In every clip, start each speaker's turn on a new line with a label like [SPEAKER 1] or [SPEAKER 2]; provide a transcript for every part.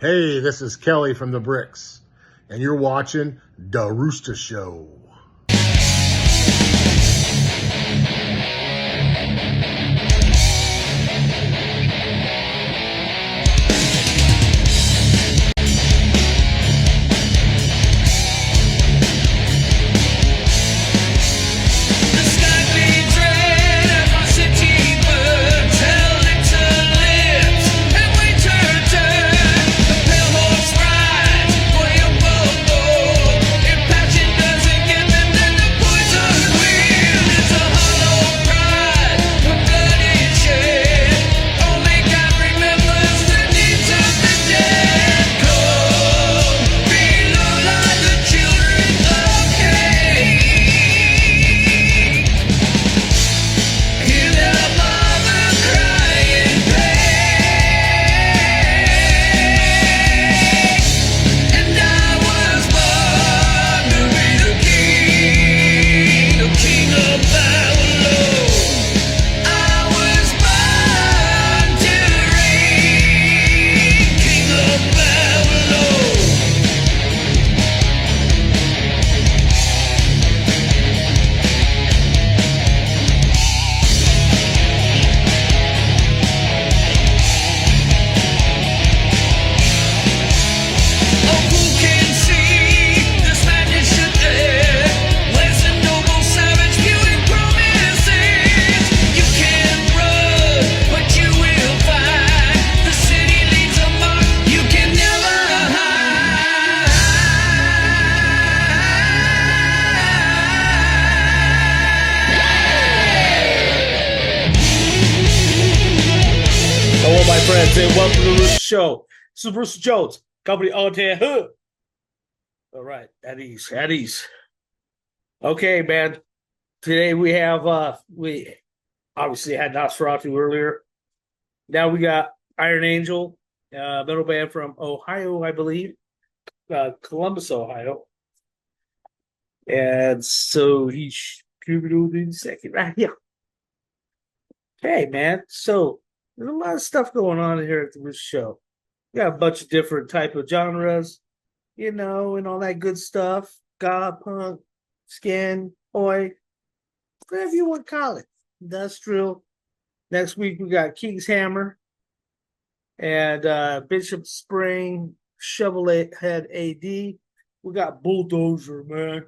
[SPEAKER 1] Hey, this is Kelly from the Bricks, and you're watching The Roosta Show.
[SPEAKER 2] Hello, my friends, and welcome to the Roosta Show. This is Rooster Jones, company on here. All right, at ease. Okay, man. Today we have we obviously had Nosferatu earlier. Now we got Iron Angel, metal band from Ohio, I believe, Columbus, Ohio. And so he's coming in second right here. Okay, man. So there's a lot of stuff going on here at the Rooster Show. We got a bunch of different type of genres, and all that good stuff. God, punk, skin, oi, whatever you want to call it. Industrial. Next week we got King's Hammer and Bishop Spring, Shovelhead AD. We got Bulldozer, man.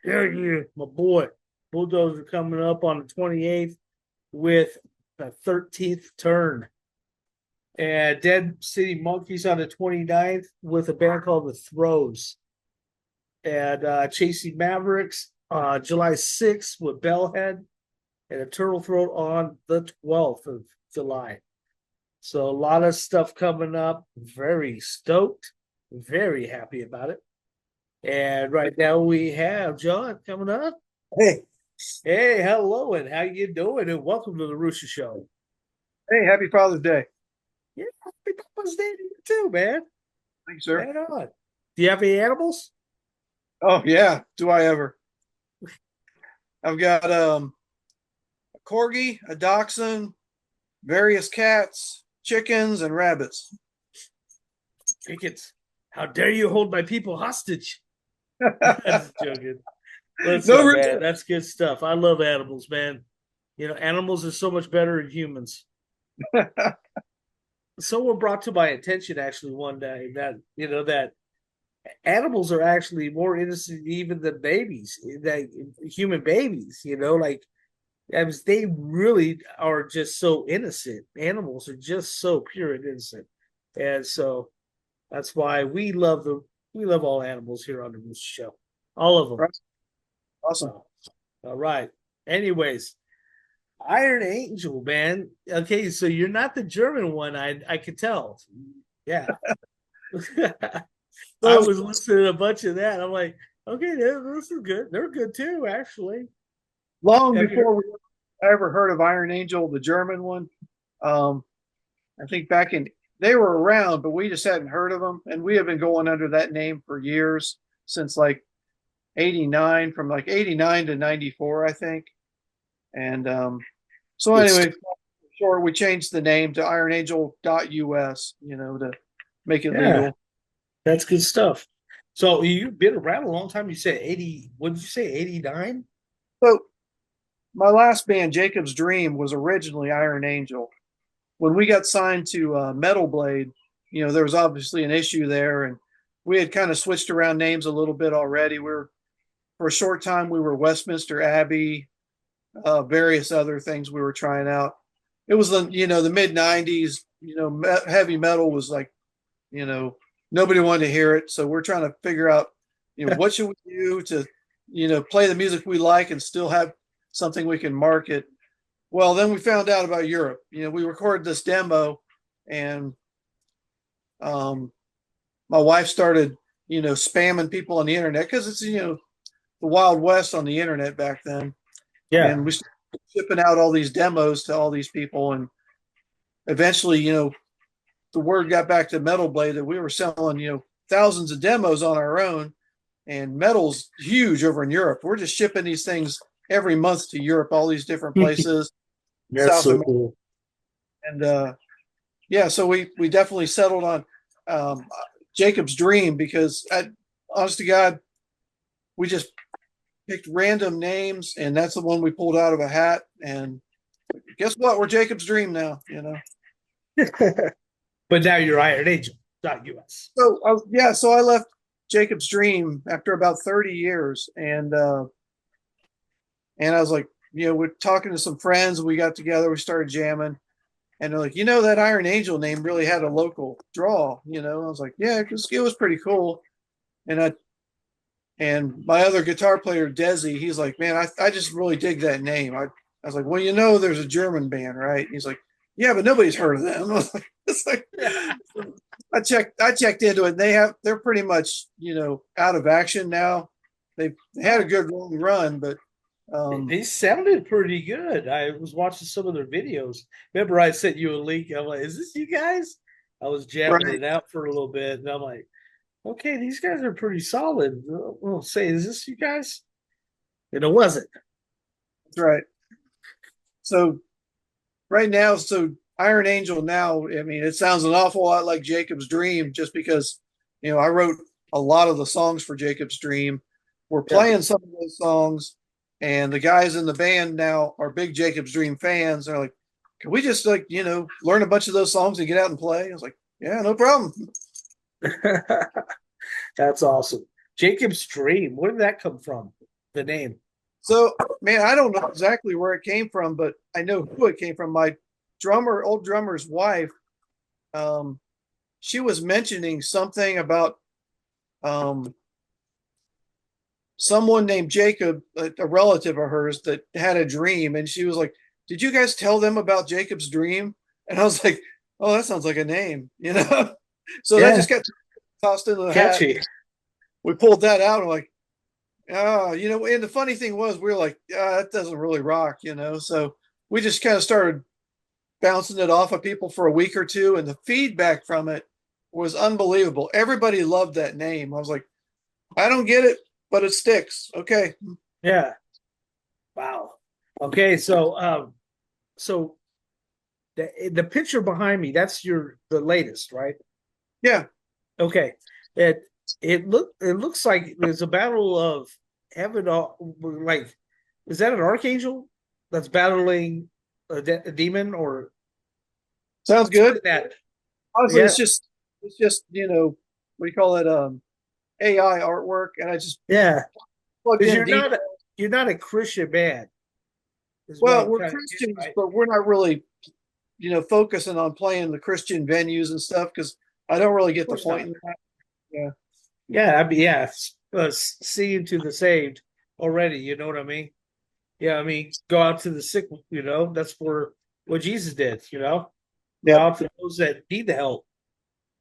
[SPEAKER 2] Yeah, my boy. Bulldozer coming up on the 28th with the 13th turn. And Dead City Monkeys on the 29th with a band called The Throws. And Chasing Mavericks July 6th with Bellhead and a Turtle Throat on the 12th of July. So a lot of stuff coming up. Very stoked. Very happy about it. And right now we have John coming up.
[SPEAKER 3] Hey,
[SPEAKER 2] Hello, and how you doing? And welcome to the Rooster Show.
[SPEAKER 3] hey, happy Father's Day.
[SPEAKER 2] Yeah, happy Papa's Day to you too, man.
[SPEAKER 3] Thank you, sir.
[SPEAKER 2] Right on. Do you have any animals?
[SPEAKER 3] Oh, yeah. Do I ever? I've got a corgi, a dachshund, various cats, chickens, and rabbits.
[SPEAKER 2] Chickens. How dare you hold my people hostage? That's joking.
[SPEAKER 3] No
[SPEAKER 2] Man,
[SPEAKER 3] reason.
[SPEAKER 2] that's good stuff. I love animals, man. Animals are so much better than humans. Someone brought to my attention actually one day that animals are actually more innocent even than babies, that human babies. They really are just so innocent. Animals are just so pure and innocent, and so that's why we love all animals here on the Rooster Show, all of them.
[SPEAKER 3] Awesome.
[SPEAKER 2] All right. Anyways, Iron Angel, man. Okay, so you're not the German one. I could tell. Yeah. I was listening to a bunch of that. I'm like, okay, this is good. They're good too, actually.
[SPEAKER 3] Long before we ever heard of Iron Angel, the German one, I think they were around, but we just hadn't heard of them. And we have been going under that name for years, since like 89, from like 89 to 94, I think. And so anyway, sure, we changed the name to ironangel.us, to make it
[SPEAKER 2] Yeah.
[SPEAKER 3] legal.
[SPEAKER 2] That's good stuff. So you've been around a long time. You said 80, what did you say, 89?
[SPEAKER 3] So my last band, Jacob's Dream, was originally Iron Angel. When we got signed to Metal Blade, there was obviously an issue there, and we had kind of switched around names a little bit already. For a short time, we were Westminster Abbey, various other things we were trying out. It was the mid '90s. Heavy metal was like, nobody wanted to hear it, so we're trying to figure out, what should we do to, play the music we like and still have something we can market. Well, then we found out about Europe. We recorded this demo, and my wife started, spamming people on the internet because it's, the Wild West on the internet back then.
[SPEAKER 2] Yeah.
[SPEAKER 3] And we started shipping out all these demos to all these people. And eventually, the word got back to Metal Blade that we were selling, thousands of demos on our own. And metal's huge over in Europe. We're just shipping these things every month to Europe, all these different places.
[SPEAKER 2] That's
[SPEAKER 3] South
[SPEAKER 2] so
[SPEAKER 3] America.
[SPEAKER 2] cool.
[SPEAKER 3] And yeah, so we definitely settled on Jacob's Dream because, honest to God, we just picked random names, and that's the one we pulled out of a hat. And guess what? We're Jacob's Dream now.
[SPEAKER 2] But now you're Iron Angel, not US.
[SPEAKER 3] So I left Jacob's Dream after about 30 years, and I was like, we're talking to some friends. We got together, we started jamming, and they're like, that Iron Angel name really had a local draw. I was like, yeah, it was pretty cool. And my other guitar player, Desi, he's like, man, I just really dig that name. I was like, well, there's a German band, right? And he's like, yeah, but nobody's heard of them. I was like, it's like, I checked into it. They're pretty much, out of action now. They had a good long run, but
[SPEAKER 2] they sounded pretty good. I was watching some of their videos. Remember, I sent you a link. I'm like, is this you guys? I was jamming
[SPEAKER 3] right.
[SPEAKER 2] it out for a little bit, and I'm like, okay, these guys are pretty solid. We'll say, is this you guys? And it wasn't.
[SPEAKER 3] That's right. So right now, Iron Angel now, I mean, it sounds an awful lot like Jacob's Dream just because, I wrote a lot of the songs for Jacob's Dream. We're playing some of those songs, and the guys in the band now are big Jacob's Dream fans. They're like, can we just learn a bunch of those songs and get out and play? I was like, yeah, no problem.
[SPEAKER 2] That's awesome. Jacob's Dream. Where did that come from? The name.
[SPEAKER 3] So, man, I don't know exactly where it came from, but I know who it came from. My old drummer's wife, she was mentioning something about someone named Jacob, a relative of hers that had a dream. And she was like, did you guys tell them about Jacob's Dream? And I was like, oh, that sounds like a name, So that just got tossed into the
[SPEAKER 2] Catchy.
[SPEAKER 3] hat. We pulled that out and like, and the funny thing was we were like, that doesn't really rock, So we just kind of started bouncing it off of people for a week or two, and the feedback from it was unbelievable. Everybody loved that name. I was like, I don't get it, but it sticks. Okay.
[SPEAKER 2] Yeah. Wow. Okay, so the picture behind me, that's the latest, right?
[SPEAKER 3] Yeah.
[SPEAKER 2] Okay. It looks like there's a battle of heaven. Like, is that an archangel that's battling a demon, or
[SPEAKER 3] sounds good?
[SPEAKER 2] That
[SPEAKER 3] honestly, it's just what do you call it? AI artwork, and I just
[SPEAKER 2] plugged in. You're not a Christian band.
[SPEAKER 3] Well, we're Christians, right? But we're not really, focusing on playing the Christian venues and stuff because I don't really get the point in that. Yeah.
[SPEAKER 2] Yeah, I mean, seeing to the saved already, you know what I mean? Yeah, I mean, go out to the sick, that's what Jesus did, Go out to those that need the help,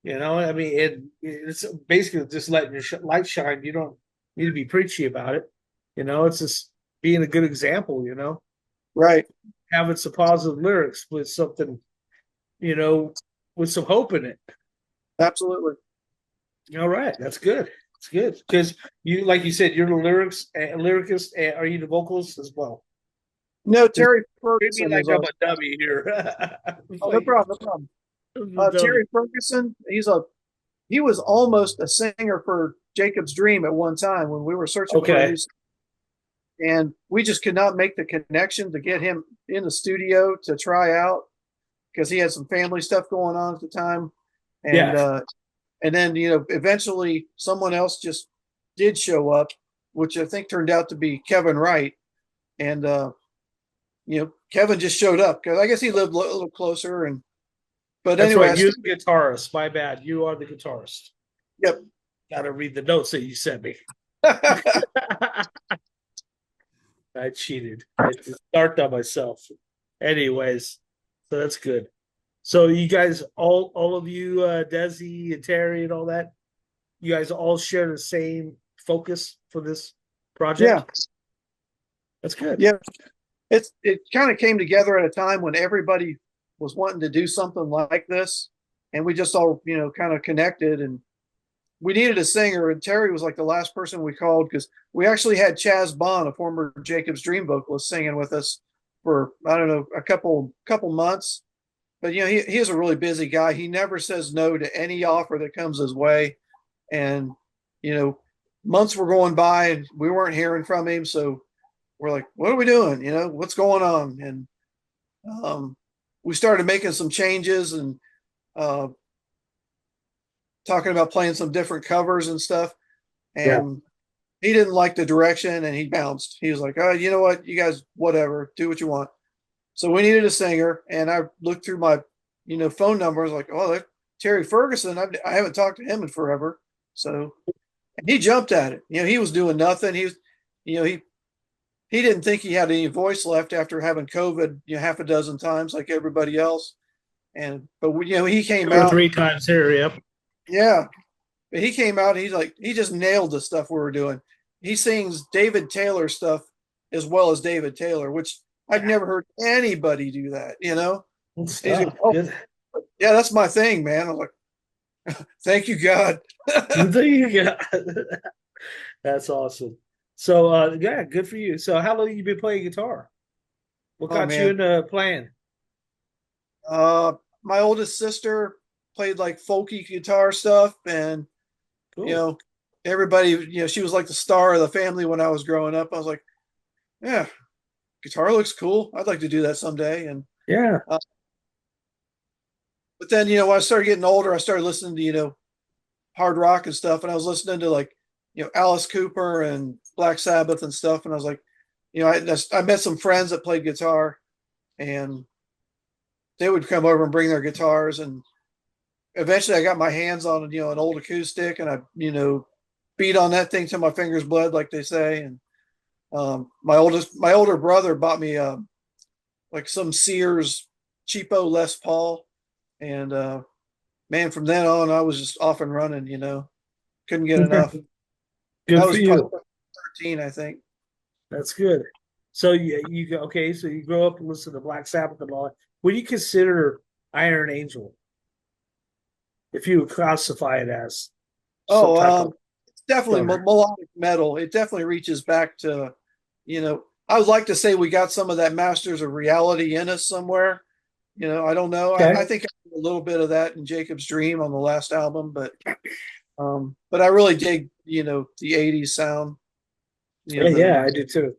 [SPEAKER 2] I mean, it's basically just letting your light shine. You don't need to be preachy about it, it's just being a good example,
[SPEAKER 3] Right.
[SPEAKER 2] Having some positive lyrics with something, with some hope in it.
[SPEAKER 3] Absolutely.
[SPEAKER 2] All right, that's good. It's good because you, like you said, you're the lyricist. And are you the vocalist as well?
[SPEAKER 3] No, Terry Ferguson.
[SPEAKER 2] Maybe like I'm a dummy here.
[SPEAKER 3] Oh, no problem. Terry Ferguson. He's a he was almost a singer for Jacob's Dream at one time when we were searching for a
[SPEAKER 2] Okay.
[SPEAKER 3] new, and we just could not make the connection to get him in the studio to try out because he had some family stuff going on at the time, and
[SPEAKER 2] Yeah.
[SPEAKER 3] and then eventually someone else just did show up, which I think turned out to be Kevin Wright, and Kevin just showed up because I guess he lived a little closer, and but
[SPEAKER 2] That's
[SPEAKER 3] anyway,
[SPEAKER 2] right. You're the guitarist. My bad. You are the guitarist.
[SPEAKER 3] yep.
[SPEAKER 2] Got to read the notes that you sent me. I cheated. I just start on myself. Anyways, so that's good. So you guys, all of you, Desi and Terry and all that, you guys all share the same focus for this project.
[SPEAKER 3] Yeah,
[SPEAKER 2] That's good.
[SPEAKER 3] yeah. It kind of came together at a time when everybody was wanting to do something like this, and we just all kind of connected, and we needed a singer, and Terry was like the last person we called because we actually had Chaz Bond, a former Jacob's Dream vocalist, singing with us for I don't know a couple months. But he is a really busy guy. He never says no to any offer that comes his way, and you know months were going by and we weren't hearing from him, so we're like, what are we doing? What's going on? And we started making some changes and uh, talking about playing some different covers and stuff.
[SPEAKER 2] Yeah.
[SPEAKER 3] And he didn't like the direction and he bounced. He was like, oh, you know what? You guys, whatever, do what you want. So we needed a singer. And I looked through my, phone numbers like, oh, that's Terry Ferguson. I haven't talked to him in forever. So and he jumped at it. He was doing nothing. He didn't think he had any voice left after having COVID, half a dozen times like everybody else. But he came
[SPEAKER 2] 2 or
[SPEAKER 3] out.
[SPEAKER 2] 3 times here. Yep.
[SPEAKER 3] Yeah, but he came out. He just nailed the stuff we were doing. He sings David Taylor stuff as well as David Taylor, which I've never heard anybody do that.
[SPEAKER 2] Good
[SPEAKER 3] He's like,
[SPEAKER 2] stuff.
[SPEAKER 3] oh,
[SPEAKER 2] Good.
[SPEAKER 3] yeah, that's my thing, man. I'm like, thank you, God.
[SPEAKER 2] There you go. That's awesome. So yeah, good for you. So how long have you been playing guitar? What
[SPEAKER 3] Oh
[SPEAKER 2] got you
[SPEAKER 3] man,
[SPEAKER 2] into playing?
[SPEAKER 3] my oldest sister played like folky guitar stuff, and you
[SPEAKER 2] Cool.
[SPEAKER 3] know, everybody, she was like the star of the family when I was growing up. I was like, yeah, guitar looks cool. I'd like to do that someday. And
[SPEAKER 2] Yeah.
[SPEAKER 3] but then, when I started getting older, I started listening to hard rock and stuff, and I was listening to like Alice Cooper and Black Sabbath and stuff, and I was like, I met some friends that played guitar, and they would come over and bring their guitars, and eventually I got my hands on an old acoustic, and I beat on that thing till my fingers bled, like they say. And my older brother bought me like some Sears cheapo Les Paul, and man, from then on I was just off and running. Couldn't get enough.
[SPEAKER 2] Good
[SPEAKER 3] I
[SPEAKER 2] for
[SPEAKER 3] was probably
[SPEAKER 2] you.
[SPEAKER 3] 13, I think.
[SPEAKER 2] That's good. So you go okay. So you grow up and listen to Black Sabbath and all that. What do you consider Iron Angel? If you would classify it as some
[SPEAKER 3] Oh,
[SPEAKER 2] type of
[SPEAKER 3] it's definitely
[SPEAKER 2] stoner.
[SPEAKER 3] melodic metal. It definitely reaches back to, I would like to say we got some of that Masters of Reality in us somewhere. I don't know. I
[SPEAKER 2] Okay.
[SPEAKER 3] think I did a little bit of that in Jacob's Dream on the last album, but I really dig, the '80s sound.
[SPEAKER 2] Yeah,
[SPEAKER 3] The
[SPEAKER 2] yeah, I do too.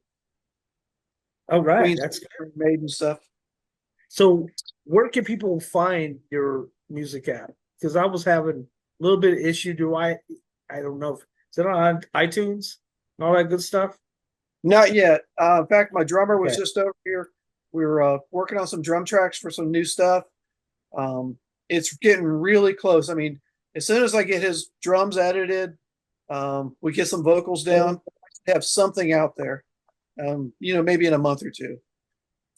[SPEAKER 2] All right,
[SPEAKER 3] Queen's
[SPEAKER 2] that's good.
[SPEAKER 3] Maiden stuff.
[SPEAKER 2] So where can people find your music at? Because I was having a little bit of issue. I don't know if is it on iTunes and all that good stuff?
[SPEAKER 3] Not yet. In fact, my drummer was
[SPEAKER 2] Okay.
[SPEAKER 3] just over here. We were working on some drum tracks for some new stuff. It's getting really close. I mean, as soon as I get his drums edited, we get some vocals down, have something out there. Maybe in a month or two.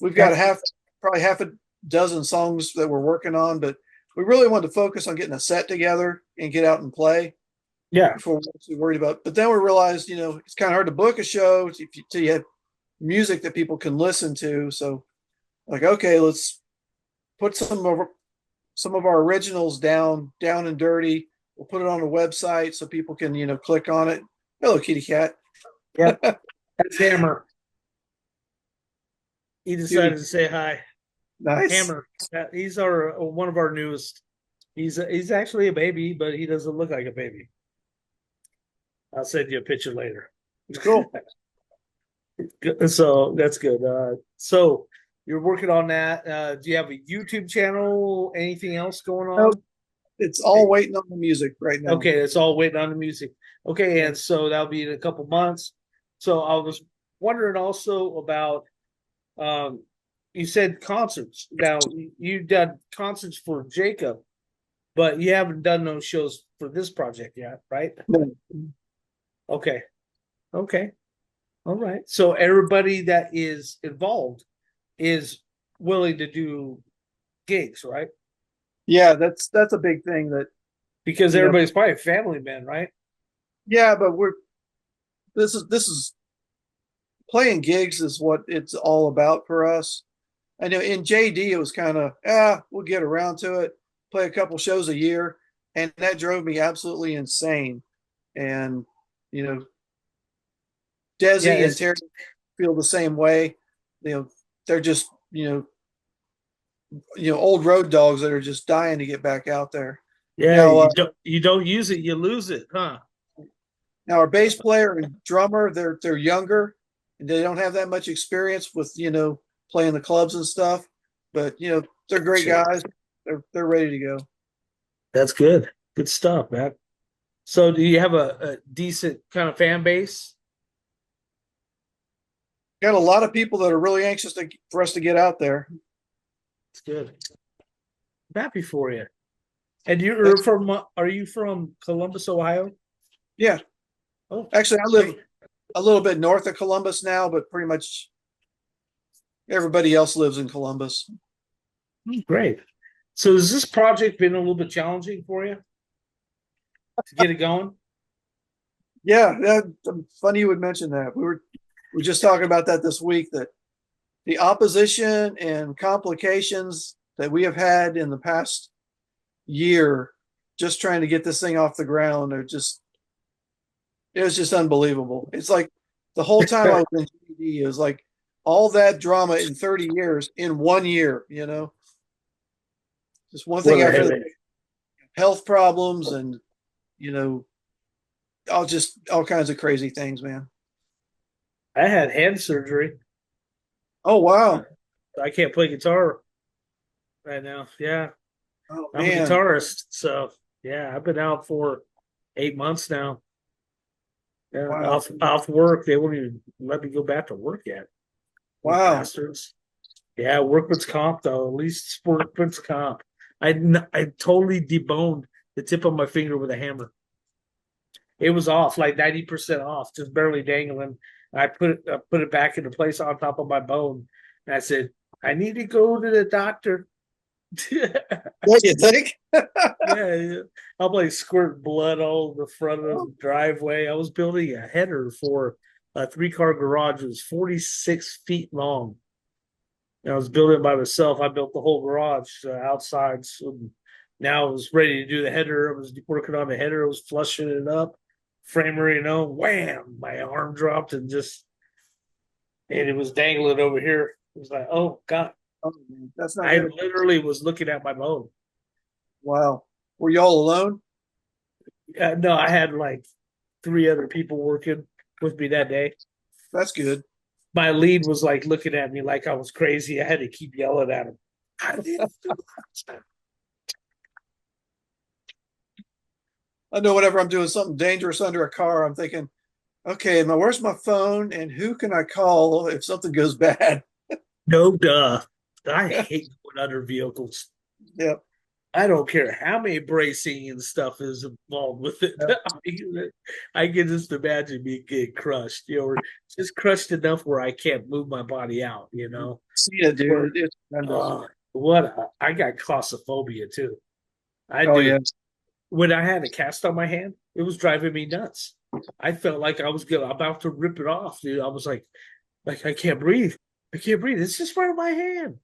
[SPEAKER 3] We've got
[SPEAKER 2] Okay.
[SPEAKER 3] probably half a dozen songs that we're working on, but we really wanted to focus on getting a set together and get out and play
[SPEAKER 2] Yeah.
[SPEAKER 3] before we're actually worried about. But then we realized, it's kind of hard to book a show till you have music that people can listen to. So, like, okay, let's put some of our originals down and dirty. We'll put it on a website so people can, click on it. Hello, kitty cat.
[SPEAKER 2] Yep. That's Hammer. He decided
[SPEAKER 3] Cutie.
[SPEAKER 2] to say hi.
[SPEAKER 3] Nice.
[SPEAKER 2] Hammer. He's our one of our newest. He's actually a baby, but he doesn't look like a baby. I'll send you a picture later.
[SPEAKER 3] Cool.
[SPEAKER 2] So that's good. So you're working on that. Do you have a YouTube channel? Anything else going
[SPEAKER 3] No,
[SPEAKER 2] on?
[SPEAKER 3] it's all waiting on the music right now.
[SPEAKER 2] Okay, it's all waiting on the music. Okay, and so that'll be in a couple months. So I was wondering also about you said concerts. Now you've done concerts for Jacob, but you haven't done those shows for this project yet, right?
[SPEAKER 3] No.
[SPEAKER 2] Okay. Okay. All right. So everybody that is involved is willing to do gigs, right?
[SPEAKER 3] Yeah, that's a big thing that
[SPEAKER 2] Because
[SPEAKER 3] you know.
[SPEAKER 2] everybody's probably family men, right?
[SPEAKER 3] Yeah, but this is playing gigs is what it's all about for us. I know in JD it was kind of we'll get around to it, play a couple shows a year, and that drove me absolutely insane. And you know,
[SPEAKER 2] Yeah,
[SPEAKER 3] Desi and
[SPEAKER 2] it's
[SPEAKER 3] Terry feel the same way. You know, they're just old road dogs that are just dying to get back out there.
[SPEAKER 2] yeah,
[SPEAKER 3] Now,
[SPEAKER 2] you don't use it, you lose it, huh?
[SPEAKER 3] now our bass player and drummer, they're younger and they don't have that much experience with playing the clubs and stuff. But they're great
[SPEAKER 2] Sure.
[SPEAKER 3] guys. They're ready to go.
[SPEAKER 2] That's good. Good stuff, man. So do you have a decent kind of fan base?
[SPEAKER 3] Got a lot of people that are really anxious for us to get out there.
[SPEAKER 2] It's good. I'm happy for you. And you're
[SPEAKER 3] That's
[SPEAKER 2] from are you from Columbus, Ohio?
[SPEAKER 3] Yeah.
[SPEAKER 2] Oh,
[SPEAKER 3] Actually, I live
[SPEAKER 2] great.
[SPEAKER 3] a little bit north of Columbus now, but pretty much everybody else lives in Columbus.
[SPEAKER 2] Great. So has this project been a little bit challenging for you to get it going?
[SPEAKER 3] Yeah, funny you would mention that. We were just talking about that this week, that the opposition and complications that we have had in the past year just trying to get this thing off the ground it was just unbelievable. It's like the whole time I was in GD, it was like all that drama in 30 years in 1 year, just one
[SPEAKER 2] What
[SPEAKER 3] thing
[SPEAKER 2] a
[SPEAKER 3] after the
[SPEAKER 2] headache.
[SPEAKER 3] health problems and you know all kinds of crazy things, man.
[SPEAKER 2] I had hand surgery.
[SPEAKER 3] Oh wow.
[SPEAKER 2] I can't play guitar right now. Yeah,
[SPEAKER 3] Oh
[SPEAKER 2] I'm a
[SPEAKER 3] man.
[SPEAKER 2] guitarist, so yeah, I've been out for 8 months now. Yeah,
[SPEAKER 3] Wow.
[SPEAKER 2] off work. They won't even let me go back to work yet. Those
[SPEAKER 3] Wow.
[SPEAKER 2] bastards. Yeah, workman's comp though. At least it's workman's comp. I totally deboned the tip of my finger with a hammer. It was off, like 90% off, just barely dangling. I put it back into place on top of my bone. And I said, I need to go to the doctor. Yeah,
[SPEAKER 3] What do you think?
[SPEAKER 2] yeah. I'm like squirting blood all over the front of the driveway. I was building a header for a 3-car garage. It was 46 feet long. And I was building it by myself. I built the whole garage outside. So now I was ready to do the header. I was working on the header. I was flushing it up, framer, wham, my arm dropped and it was dangling over here. It was like, oh God.
[SPEAKER 3] Oh, man, that's not
[SPEAKER 2] I
[SPEAKER 3] good.
[SPEAKER 2] literally was looking at my bone.
[SPEAKER 3] Wow. Were y'all alone?
[SPEAKER 2] No, I had like 3 other people working with me that day.
[SPEAKER 3] That's good.
[SPEAKER 2] My lead was like looking at me like I was crazy. I had to keep yelling at him.
[SPEAKER 3] I know whenever I'm doing something dangerous under a car, I'm thinking, okay, now where's my phone and who can I call if something goes bad?
[SPEAKER 2] No, duh. I hate going under vehicles.
[SPEAKER 3] Yep.
[SPEAKER 2] I don't care how many bracing and stuff is involved with it.
[SPEAKER 3] Yep.
[SPEAKER 2] I can just imagine me getting crushed, or just crushed enough where I can't move my body out.
[SPEAKER 3] See it,
[SPEAKER 2] Or,
[SPEAKER 3] dude. It's tremendous.
[SPEAKER 2] I got claustrophobia too. I
[SPEAKER 3] Oh
[SPEAKER 2] do.
[SPEAKER 3] yeah.
[SPEAKER 2] When I had a cast on my hand, it was driving me nuts. I felt like I was about to rip it off, dude. I was like I can't breathe. I can't breathe. It's just right on my hand.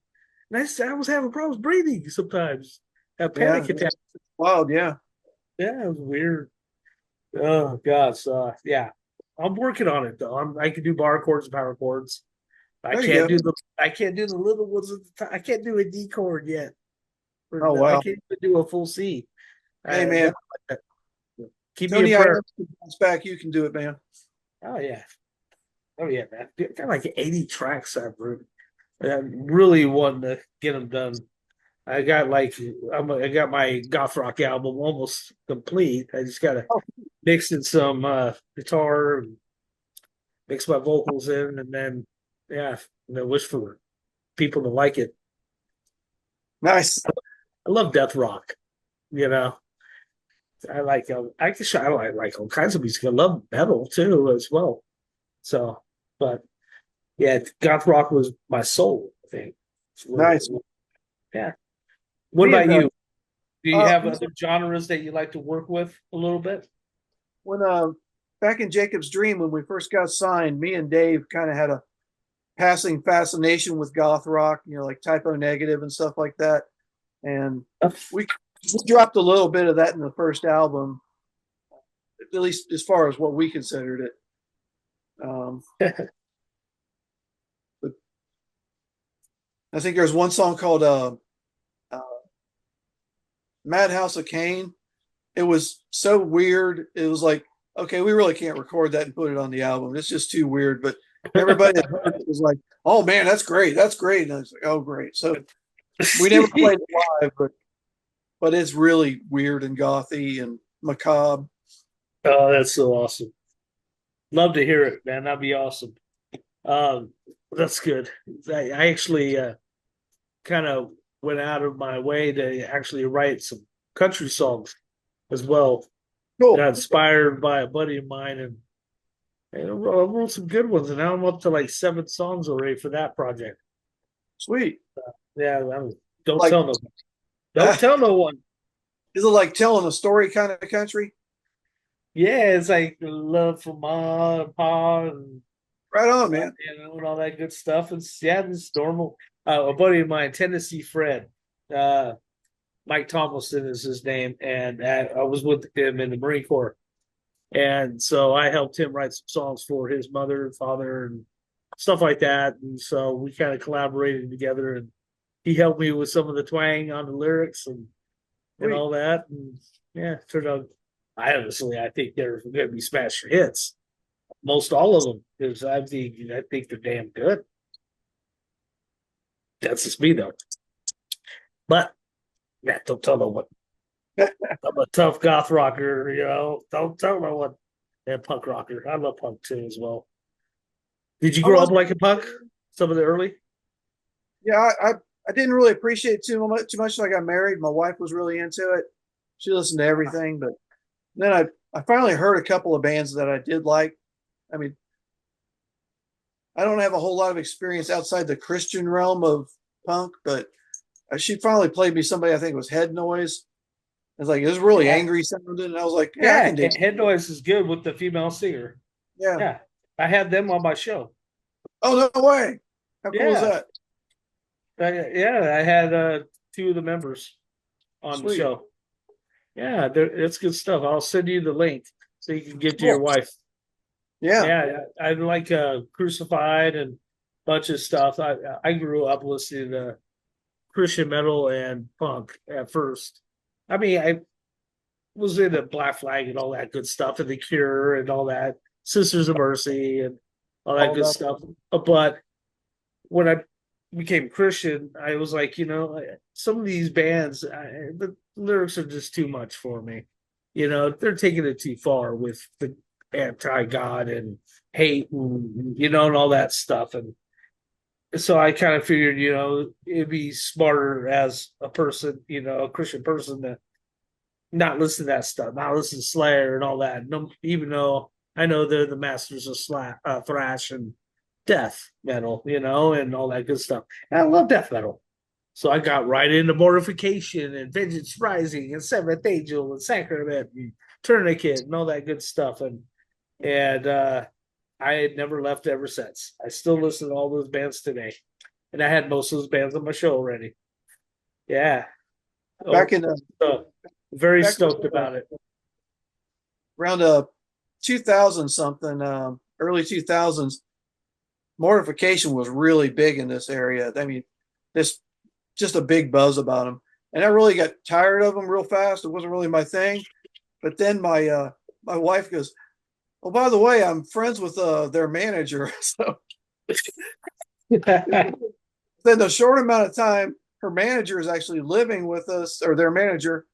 [SPEAKER 2] And I was having problems breathing sometimes. A
[SPEAKER 3] Yeah.
[SPEAKER 2] panic attack.
[SPEAKER 3] It's wild. Yeah.
[SPEAKER 2] Yeah, it was weird. Oh gosh, yeah. I'm working on it though. I can do bar chords and power chords.
[SPEAKER 3] There you go.
[SPEAKER 2] I can't do the little ones at the time. I can't do a D chord yet.
[SPEAKER 3] Oh
[SPEAKER 2] I
[SPEAKER 3] wow.
[SPEAKER 2] can't even do a full C.
[SPEAKER 3] Hey man,
[SPEAKER 2] Keep me in
[SPEAKER 3] Tony
[SPEAKER 2] prayer.
[SPEAKER 3] comes back. You can do it, man.
[SPEAKER 2] Oh yeah. Oh yeah, man. Dude, I got like 80 tracks I've written. I'm really wanting to get them done. I got like I got my goth rock album almost complete. I just gotta
[SPEAKER 3] Oh,
[SPEAKER 2] mix in some guitar, and mix my vocals in, and then yeah, wish for people to like it.
[SPEAKER 3] nice.
[SPEAKER 2] I love death rock. You know, I like I like all kinds of music. I love metal too as well. So, but yeah, goth rock was my soul. I think.
[SPEAKER 3] Nice.
[SPEAKER 2] Yeah. What
[SPEAKER 3] Me
[SPEAKER 2] about
[SPEAKER 3] and
[SPEAKER 2] you? Do you
[SPEAKER 3] uh,
[SPEAKER 2] have other genres that you like to work with a little bit?
[SPEAKER 3] when back in Jacob's Dream when we first got signed, me and Dave kind of had a passing fascination with goth rock, like Typo Negative and stuff like that. And we dropped a little bit of that in the first album, at least as far as what we considered it. But I think there's one song called uh, Madhouse of Cain. It was so weird. It was like, okay, we really can't record that and put it on the album. It's just too weird. But everybody that heard it was like, oh man, that's great. That's great. And I was like, oh, great. So we never played it live, but it's really weird and gothy and macabre.
[SPEAKER 2] Oh, that's so awesome. Love to hear it, man. That'd be awesome. Um, that's good. I actually kind of went out of my way to actually write some country songs as well.
[SPEAKER 3] Cool.
[SPEAKER 2] Got inspired by a buddy of mine, and I wrote some good ones. And now I'm up to like 7 songs already for that project.
[SPEAKER 3] Sweet.
[SPEAKER 2] Yeah, don't
[SPEAKER 3] Like,
[SPEAKER 2] tell no, don't tell no one.
[SPEAKER 3] is it like telling a story kind of country?
[SPEAKER 2] Yeah, it's like love for ma and pa and
[SPEAKER 3] Right on, man.
[SPEAKER 2] and all that good stuff. It's yeah, it's normal. A buddy of mine, Tennessee Fred, uh, Mike Tomlinson is his name, and I was with him in the Marine Corps, and so I helped him write some songs for his mother and father and stuff like that. And so we kind of collaborated together, and he helped me with some of the twang on the lyrics and
[SPEAKER 3] Sweet.
[SPEAKER 2] all that. And yeah, it turned out. I think they're going to be smash hits. Most all of them, because I think they're damn good. That's just me though. But yeah, don't tell no one. I'm a tough goth rocker, Don't tell no one. And punk rocker. I love punk too as well. Did you
[SPEAKER 3] I
[SPEAKER 2] grow up
[SPEAKER 3] was,
[SPEAKER 2] like a punk? Some of the early?
[SPEAKER 3] yeah, I didn't really appreciate it too much till I got married. My wife was really into it. She listened to everything, but then I finally heard a couple of bands that I did like. I mean, I don't have a whole lot of experience outside the Christian realm of punk, but she finally played me somebody I think was Head Noise. I was like, it was really
[SPEAKER 2] Yeah.
[SPEAKER 3] angry sounding, and I was like, yeah, I
[SPEAKER 2] Yeah,
[SPEAKER 3] can do.
[SPEAKER 2] Head Noise is good with the female singer.
[SPEAKER 3] Yeah.
[SPEAKER 2] Yeah, I had them on my show.
[SPEAKER 3] Oh no way! How cool is
[SPEAKER 2] Yeah,
[SPEAKER 3] that?
[SPEAKER 2] I had 2 of the members on the
[SPEAKER 3] Sweet.
[SPEAKER 2] show. Yeah, it's good stuff. I'll send you the link so you can give to your
[SPEAKER 3] Cool.
[SPEAKER 2] wife.
[SPEAKER 3] Yeah.
[SPEAKER 2] Yeah, I like Crucified and a bunch of stuff. I grew up listening to Christian metal and punk at first. I mean, I was into Black Flag and all that good stuff, and The Cure and all that, Sisters of Mercy and all that
[SPEAKER 3] All
[SPEAKER 2] good
[SPEAKER 3] that.
[SPEAKER 2] stuff. But when I became Christian, I was like, some of these bands, the lyrics are just too much for me. They're taking it too far with the anti-God and hate and all that stuff. And so I kind of figured, it'd be smarter as a person, a Christian person to not listen to that stuff, not listen to Slayer and all that. No, even though I know they're the masters of thrash and death metal, and all that good stuff. And I love death metal. So I got right into Mortification and Vengeance Rising and Seventh Angel and Sacrament and Tourniquet and all that good stuff. And I had never left ever since. I still listen to all those bands today. And I had most of those bands on my show already. Yeah.
[SPEAKER 3] Back in
[SPEAKER 2] Very
[SPEAKER 3] back
[SPEAKER 2] stoked about it.
[SPEAKER 3] around 2000 something, early 2000s, Mortification was really big in this area. I mean, this just a big buzz about them. and I really got tired of them real fast. It wasn't really my thing. But then my wife goes, "Oh, by the way, I'm friends with their manager." So then a short amount of time, her manager is actually living with us, or their manager,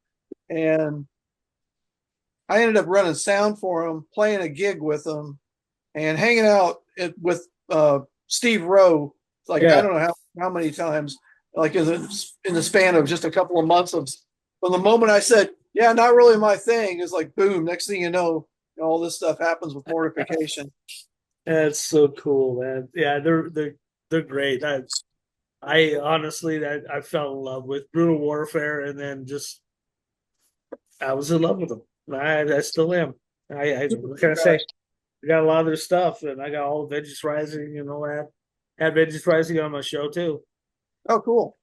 [SPEAKER 3] and I ended up running sound for them, playing a gig with them, and hanging out with Steve Rowe. Like I
[SPEAKER 2] Yeah.
[SPEAKER 3] don't know how many times, like in the span of just a couple of months of from the moment I said, "Yeah, not really my thing," is like boom. Next thing you know, all this stuff happens with mortification.
[SPEAKER 2] That's so cool, man. Yeah, they're great. I honestly that I fell in love with Brutal Warfare, and then just I was in love with them. I still am. I what can I say? I got a lot of their stuff, and I got all Veggies Rising and all that. Had Veggies Rising on my show too.
[SPEAKER 3] Oh, cool.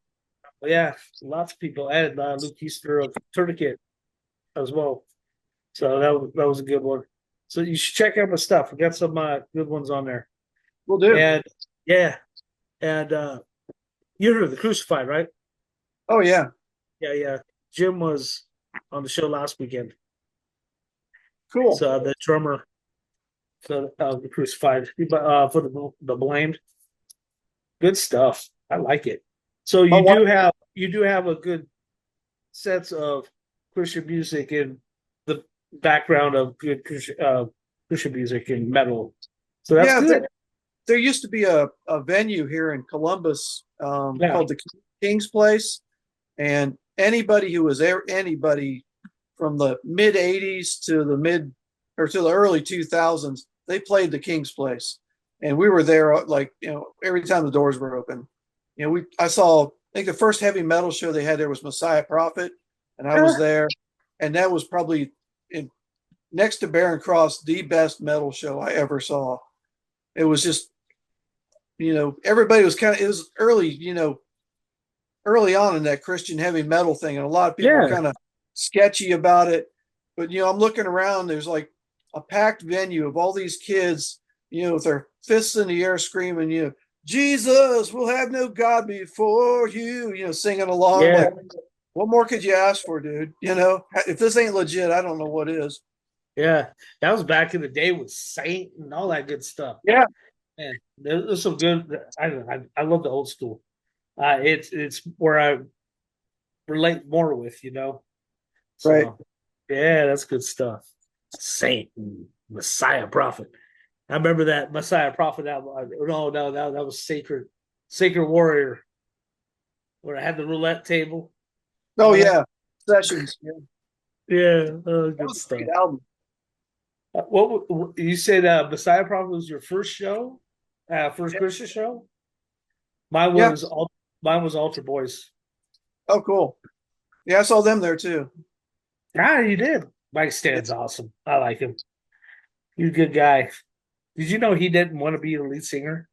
[SPEAKER 2] But yeah, lots of people. I had Luke Easter of Tourniquet as well. So that was a good one. So you should check out my stuff. We got some good ones on there.
[SPEAKER 3] We'll do.
[SPEAKER 2] And yeah, and you heard of the Crucified, right?
[SPEAKER 3] Oh yeah,
[SPEAKER 2] Yeah, yeah. Jim was on the show last weekend.
[SPEAKER 3] cool.
[SPEAKER 2] So the drummer for the Crucified for the Blamed. Good stuff. I like it. So
[SPEAKER 3] My wife,
[SPEAKER 2] you do have a good sense of Christian music and the background of good Christian music and metal. So that's
[SPEAKER 3] yeah,
[SPEAKER 2] good.
[SPEAKER 3] there used to be a venue here in Columbus
[SPEAKER 2] Yeah.
[SPEAKER 3] called the King's Place, and anybody who was there, anybody from the mid '80s to the early 2000s, they played the King's Place, and we were there like every time the doors were open. I saw, I think the first heavy metal show they had there was Messiah Prophet, and I was there, and that was probably next to Barren Cross the best metal show I ever saw. It was just everybody was it was early on in that Christian heavy metal thing, and a lot of people were
[SPEAKER 2] Yeah.
[SPEAKER 3] kind of sketchy about it. But I'm looking around. There's like a packed venue of all these kids, with their fists in the air, screaming, "Jesus, we'll have no God before you," singing along.
[SPEAKER 2] Yeah.
[SPEAKER 3] Like, what more could you ask for, dude? If this ain't legit, I don't know what is.
[SPEAKER 2] Yeah. That was back in the day with Saint and all that good stuff.
[SPEAKER 3] Yeah,
[SPEAKER 2] Man, there's some good. I love the old school. It's where I relate more with,
[SPEAKER 3] right.
[SPEAKER 2] So yeah, that's good stuff. Saint and Messiah Prophet. I remember that Messiah Prophet album. No, that was Sacred Warrior, where I had the roulette table.
[SPEAKER 3] Oh yeah, Sessions. Yeah,
[SPEAKER 2] Yeah,
[SPEAKER 3] that
[SPEAKER 2] good
[SPEAKER 3] was a
[SPEAKER 2] stuff.
[SPEAKER 3] great album.
[SPEAKER 2] What you said? Messiah Prophet was your first show, first
[SPEAKER 3] Yeah.
[SPEAKER 2] Christian show. Mine
[SPEAKER 3] Yeah.
[SPEAKER 2] was all. Mine was Altar Boys.
[SPEAKER 3] Oh, cool. Yeah, I saw them there too.
[SPEAKER 2] Ah, you did. Mike Stan's awesome. I like him. He's a good guy. Did you know he didn't want to be the lead singer?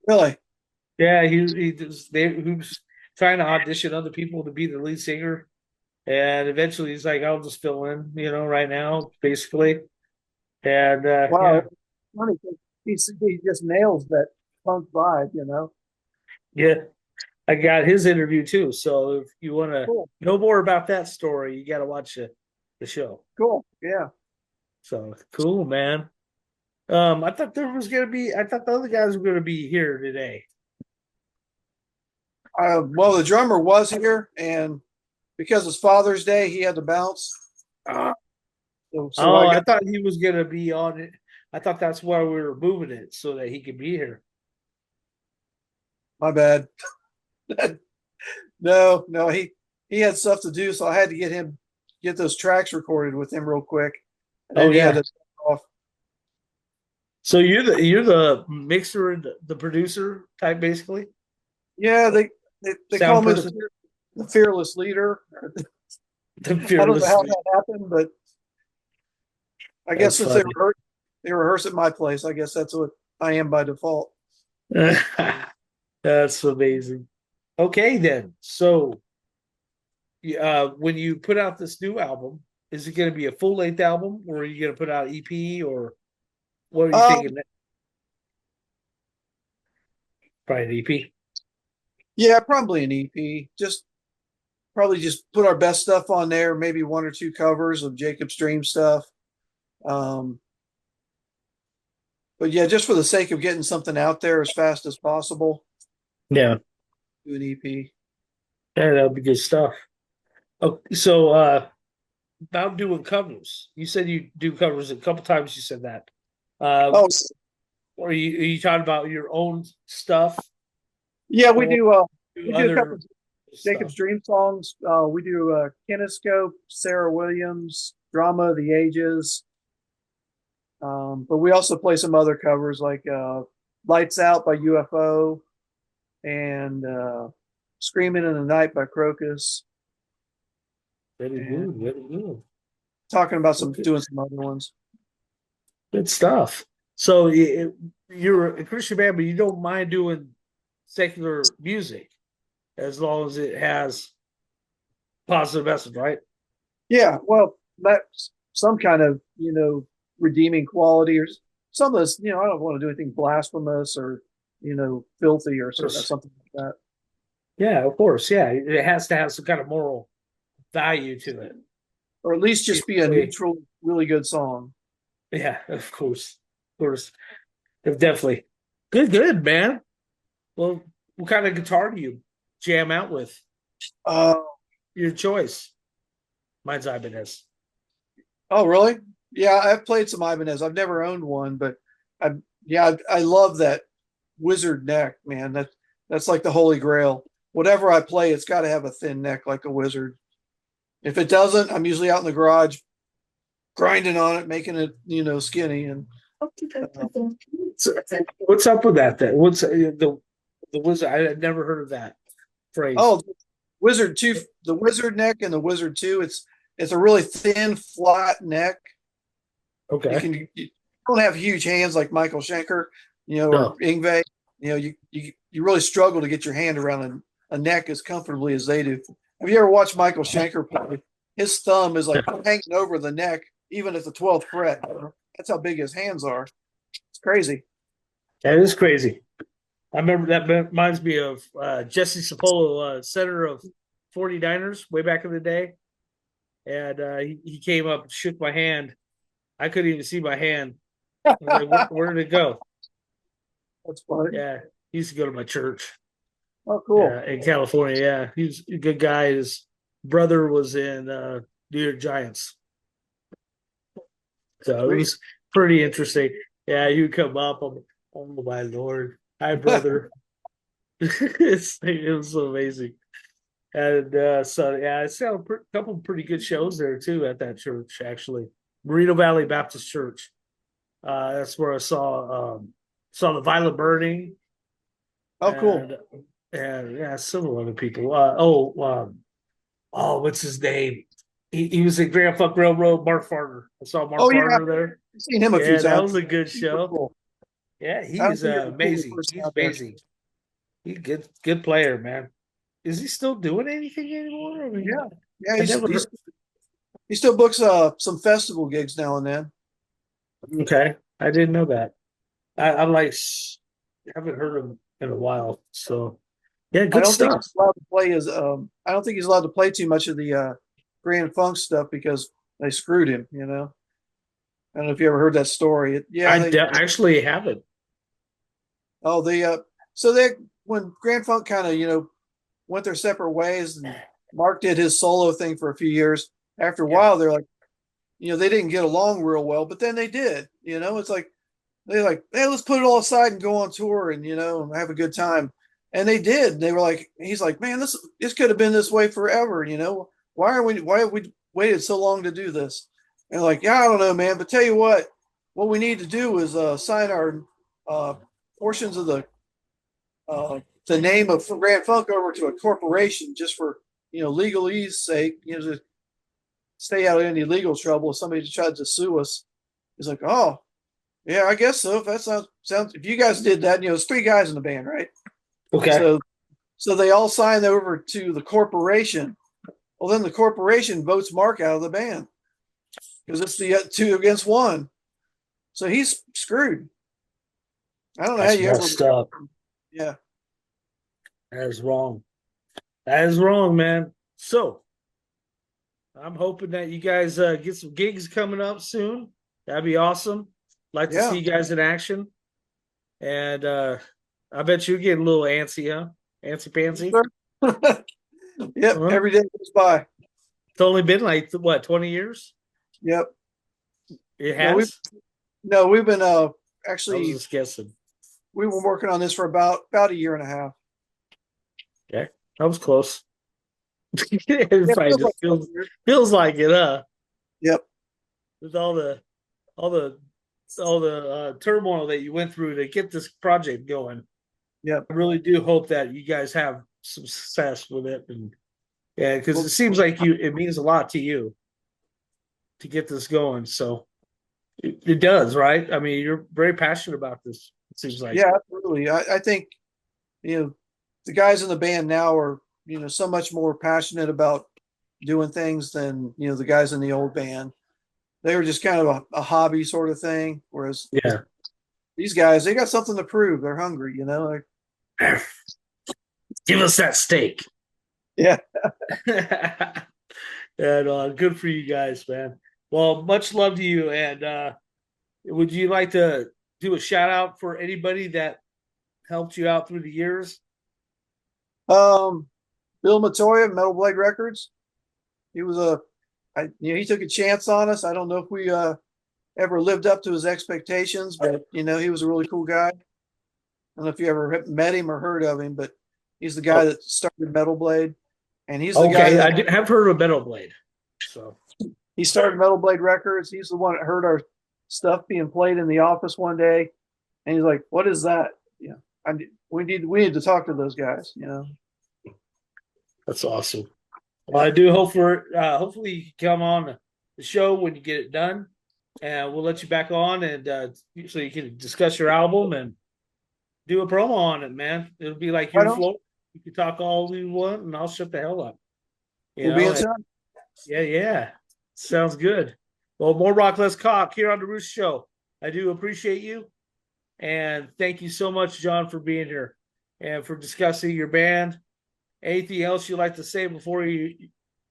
[SPEAKER 3] Really?
[SPEAKER 2] Yeah, he was trying to audition other people to be the lead singer, and eventually he's like, "I'll just fill in, right now, basically." And
[SPEAKER 3] Wow. Funny. He just nails that punk vibe.
[SPEAKER 2] yeah, I got his interview too. So if you want to
[SPEAKER 3] Cool.
[SPEAKER 2] know more about that story, you got to watch the show.
[SPEAKER 3] Cool. Yeah.
[SPEAKER 2] So cool, man. I thought I thought the other guys were gonna be here today.
[SPEAKER 3] Well, the drummer was here, and because it's Father's Day, he had to bounce.
[SPEAKER 2] Uh,
[SPEAKER 3] So I
[SPEAKER 2] I
[SPEAKER 3] got
[SPEAKER 2] thought he was gonna be on it. I thought that's why we were moving it so that he could be here.
[SPEAKER 3] my bad. No, he had stuff to do, so I had to get those tracks recorded with him real quick, and then
[SPEAKER 2] Oh
[SPEAKER 3] he had
[SPEAKER 2] yeah.
[SPEAKER 3] to off.
[SPEAKER 2] So you're the mixer and the producer type, basically.
[SPEAKER 3] Yeah, they call
[SPEAKER 2] Sound
[SPEAKER 3] me
[SPEAKER 2] person,
[SPEAKER 3] the fearless leader.
[SPEAKER 2] the
[SPEAKER 3] I don't know
[SPEAKER 2] fearless.
[SPEAKER 3] how that happened, but I guess
[SPEAKER 2] That's
[SPEAKER 3] since
[SPEAKER 2] funny.
[SPEAKER 3] they rehearse at my place, I guess that's what I am by default.
[SPEAKER 2] That's amazing. Okay, then. So, when you put out this new album, is it going to be a full length album, or are you going to put out EP, or what are you
[SPEAKER 3] Um,
[SPEAKER 2] thinking? Probably an EP.
[SPEAKER 3] yeah, probably an EP. Just probably just put our best stuff on there, maybe one or two covers of Jacob's Dream stuff. Um, but yeah, just for the sake of getting something out there as fast as possible,
[SPEAKER 2] Yeah.
[SPEAKER 3] do an EP.
[SPEAKER 2] Yeah, that would be good stuff. Oh, so about doing covers. You said you do covers a couple times. You said that.
[SPEAKER 3] Oh,
[SPEAKER 2] Are you talking about your own stuff
[SPEAKER 3] yeah, we
[SPEAKER 2] or
[SPEAKER 3] do. We
[SPEAKER 2] do
[SPEAKER 3] do a couple
[SPEAKER 2] other
[SPEAKER 3] of
[SPEAKER 2] stuff?
[SPEAKER 3] Jacob's Dream songs. We do Kinescope, Sarah Williams, Drama of the Ages. But we also play some other covers like Lights Out by UFO and Screaming in the Night by Crocus.
[SPEAKER 2] Very
[SPEAKER 3] And
[SPEAKER 2] good. Very good.
[SPEAKER 3] talking about
[SPEAKER 2] Okay.
[SPEAKER 3] doing some other ones.
[SPEAKER 2] Good stuff. So you're a Christian band, but you don't mind doing secular music as long as it has positive message, right?
[SPEAKER 3] Yeah, well, that's some kind of redeeming quality, or some of this. I don't want to do anything blasphemous or filthy or something like that.
[SPEAKER 2] Yeah, of course. Yeah, it has to have some kind of moral value to it.
[SPEAKER 3] Or at least just be a neutral, really good song.
[SPEAKER 2] Yeah, of course, definitely. Good, man. Well, what kind of guitar do you jam out with?
[SPEAKER 3] Uh,
[SPEAKER 2] Your choice. Mine's Ibanez.
[SPEAKER 3] oh, really? Yeah, I've played some Ibanez. I've never owned one, but I love that wizard neck, man. That's like the holy grail. Whatever I play, it's got to have a thin neck like a wizard. If it doesn't, I'm usually out in the garage grinding on it, making it skinny. And
[SPEAKER 2] So, what's up with that? Then what's the wizard? I never heard of that phrase.
[SPEAKER 3] oh, Wizard two, the wizard neck and the wizard two. It's a really thin, flat neck.
[SPEAKER 2] Okay.
[SPEAKER 3] You don't have huge hands like Michael Schenker, or
[SPEAKER 2] No.
[SPEAKER 3] Ingve. You really struggle to get your hand around a neck as comfortably as they do. Have you ever watched Michael Schenker play? His thumb is like hanging over the neck, even at the 12th fret. That's how big his hands are. It's crazy.
[SPEAKER 2] That is crazy. I remember that reminds me of Jesse Sapolo, center of 49ers way back in the day. And he came up and shook my hand. I couldn't even see my hand. I was like, where did it go?
[SPEAKER 3] That's funny.
[SPEAKER 2] Yeah, he used to go to my church.
[SPEAKER 3] Oh, cool.
[SPEAKER 2] In California. Yeah, he was a good guy. His brother was in New York Giants. So it was pretty interesting. Yeah, you come up. Oh my Lord. Hi, brother. It was so amazing. And so, yeah, I saw a couple of pretty good shows there too at that church, actually. Moreno Valley Baptist Church. That's where I saw the Violet Burning.
[SPEAKER 3] Oh, cool.
[SPEAKER 2] And yeah, several other people. What's his name? He was in Grand Funk Railroad, Mark Farner. I saw Mark Farner there.
[SPEAKER 3] I've seen him a few times.
[SPEAKER 2] That was a good show.
[SPEAKER 3] Cool.
[SPEAKER 2] Yeah, he's amazing. He's amazing. He's good player, man. Is he still doing anything anymore? I mean,
[SPEAKER 3] yeah. He still books some festival gigs now and then.
[SPEAKER 2] Okay, I didn't know that. I'm like, haven't heard of him in a while. So, yeah, good stuff.
[SPEAKER 3] Think he's allowed to play I don't think he's allowed to play too much of the Grand Funk stuff because they screwed him. I don't know if you ever heard that story.
[SPEAKER 2] I actually haven't.
[SPEAKER 3] Oh, when Grand Funk kind of went their separate ways, and Mark did his solo thing for a few years. After a while, they're like, they didn't get along real well, but then they did. It's like they're like, hey, let's put it all aside and go on tour and have a good time. And they did. They were like, he's like, man, this could have been this way forever. Why have we waited so long to do this? And like, yeah, I don't know, man. But tell you what we need to do is sign our portions of the name of Grand Funk over to a corporation just for legalese sake, to stay out of any legal trouble if somebody tried to sue us. He's like, oh, yeah, I guess so. If that sounds if you guys did that, there's 3 guys in the band, right?
[SPEAKER 2] Okay.
[SPEAKER 3] So they all sign over to the corporation. Well, then the corporation votes Mark out of the band because it's the 2 against 1. So he's screwed. I don't know how you ever.
[SPEAKER 2] Up.
[SPEAKER 3] Yeah.
[SPEAKER 2] That is wrong. That is wrong, man. So I'm hoping that you guys get some gigs coming up soon. That'd be awesome. Like to see you guys in action. And I bet you get a little antsy, huh? Antsy pansy.
[SPEAKER 3] Yep. Every day goes by.
[SPEAKER 2] It's only been like what, 20 years?
[SPEAKER 3] Yep.
[SPEAKER 2] It has.
[SPEAKER 3] We've been
[SPEAKER 2] I was
[SPEAKER 3] actually
[SPEAKER 2] just guessing.
[SPEAKER 3] we were working on this for about a year and a half.
[SPEAKER 2] Okay, that was close. It probably just feels like it, huh?
[SPEAKER 3] Yep.
[SPEAKER 2] With all the turmoil that you went through to get this project going.
[SPEAKER 3] Yep.
[SPEAKER 2] I really do hope that you guys have some success with it, and yeah, because it seems like it means a lot to you to get this going. So it does, right? I mean, you're very passionate about this. It seems like.
[SPEAKER 3] Yeah, absolutely. I think the guys in the band now are so much more passionate about doing things than the guys in the old band. They were just kind of a hobby sort of thing, whereas these guys, they got something to prove. They're hungry, like,
[SPEAKER 2] give us that steak.
[SPEAKER 3] Yeah.
[SPEAKER 2] And good for you guys, man. Well, much love to you. And would you like to do a shout out for anybody that helped you out through the years?
[SPEAKER 3] Bill Matoya, Metal Blade Records. He was he took a chance on us. I don't know if we ever lived up to his expectations, but he was a really cool guy. I don't know if you ever met him or heard of him, but he's the guy that started Metal Blade, and he's the guy that
[SPEAKER 2] I have heard of Metal Blade. So
[SPEAKER 3] he started Metal Blade Records. He's the one that heard our stuff being played in the office one day, and he's like, "What is that?" We need to talk to those guys.
[SPEAKER 2] That's awesome. Well, I do hope hopefully you can come on the show when you get it done, and we'll let you back on, and so you can discuss your album and do a promo on it, man. It'll be like your floor. You can talk all you want, and I'll shut the hell up.
[SPEAKER 3] We'll be in touch.
[SPEAKER 2] Yeah. Sounds good. Well, more rock, less cock here on the Roosta Show. I do appreciate you, and thank you so much, John, for being here and for discussing your band. Anything else you'd like to say before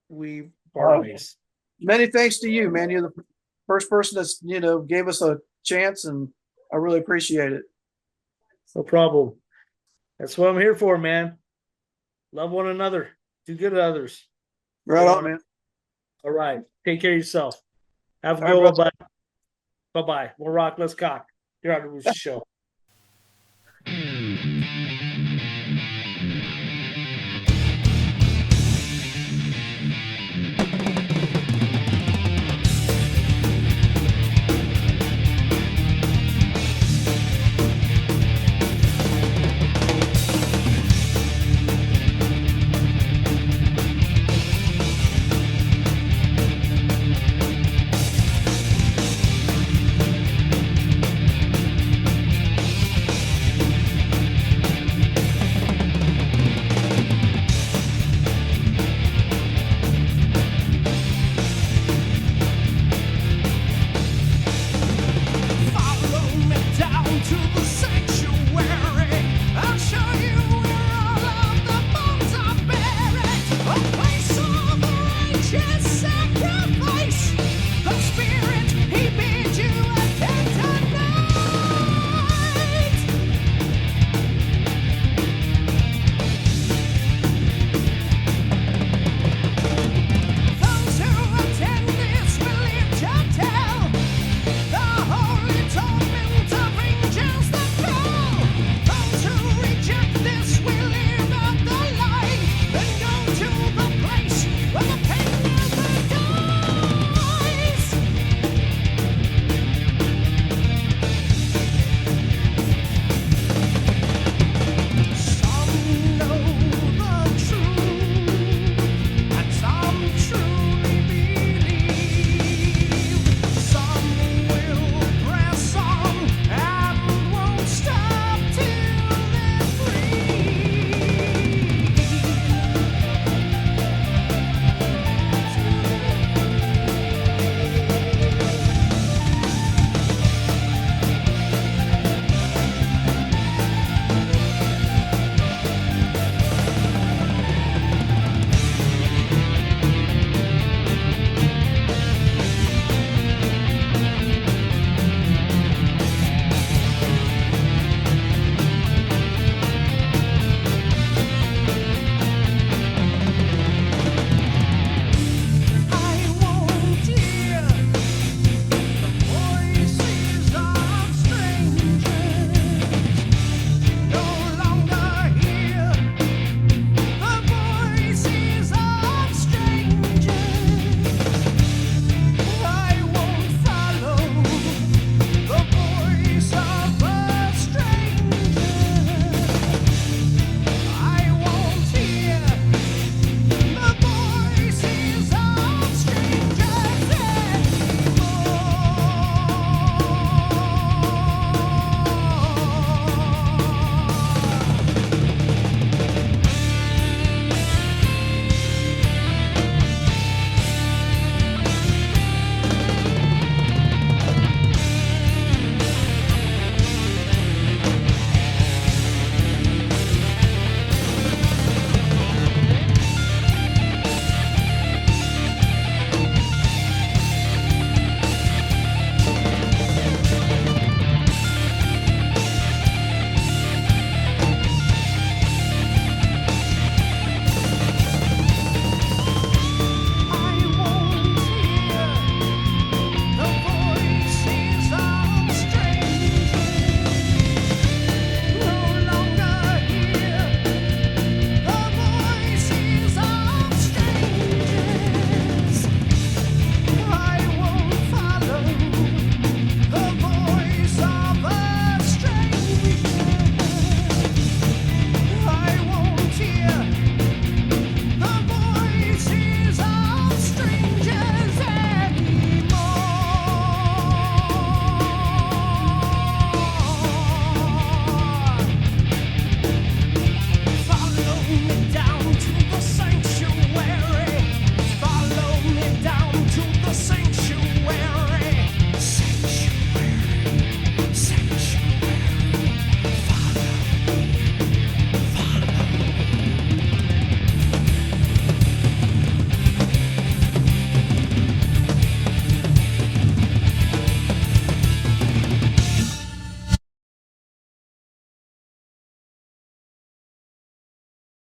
[SPEAKER 2] we part ways?
[SPEAKER 3] Many thanks to you, man. You're the first person that's gave us a chance, and I really appreciate it.
[SPEAKER 2] No problem. That's what I'm here for, man. Love one another. Do good to others.
[SPEAKER 3] Right on, man.
[SPEAKER 2] All right. Take care of yourself. Have a good one, bud. Bye-bye. More rock, less cock. You're on the Roosta Show.